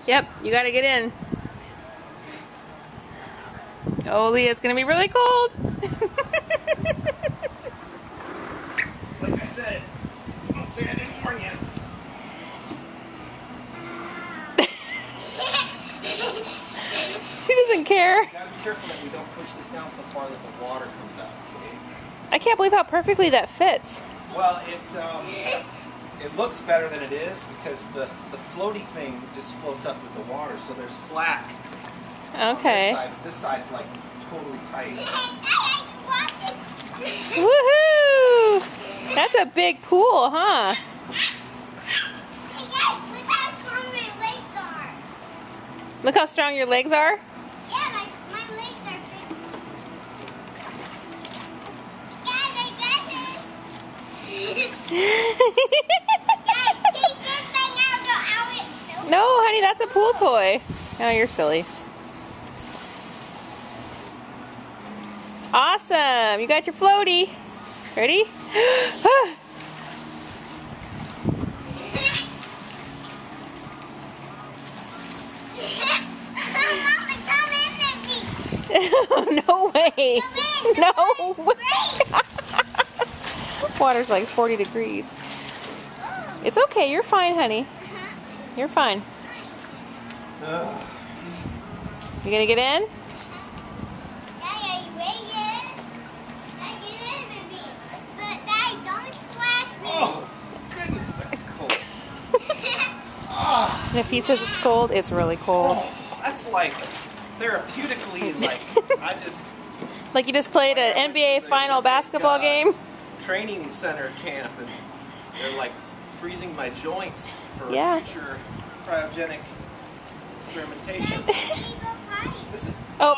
Yep, you gotta get in. Oh, Leah, it's gonna be really cold. Like I said, don't say I didn't warn you. She doesn't care. You gotta be careful that we don't push this down so far that the water comes out, okay? I can't believe how perfectly that fits. Well, it looks better than it is because the floaty thing just floats up with the water, so there's slack. Okay. On this side's like totally tight. Woohoo! That's a big pool, huh? Look how strong your legs are. Yeah, my legs are big. Guys, I got this. Guys, take this thing out. No, honey, that's a pool toy. Oh, you're silly. Awesome. You got your floaty. Ready? No way. No way. Water's like 40 degrees. It's okay. You're fine, honey. You're fine. You gonna get in? Daddy, are you ready yet? Daddy, get in with me. But Daddy, don't splash me. Oh, goodness, that's cold. And if he says it's cold, it's really cold. Oh, that's like therapeutically, like, I just... Like you just played an NBA final basketball game? Training center camp, and they're like freezing my joints for future cryogenic experimentation. Daddy, go potty. This is... Oh.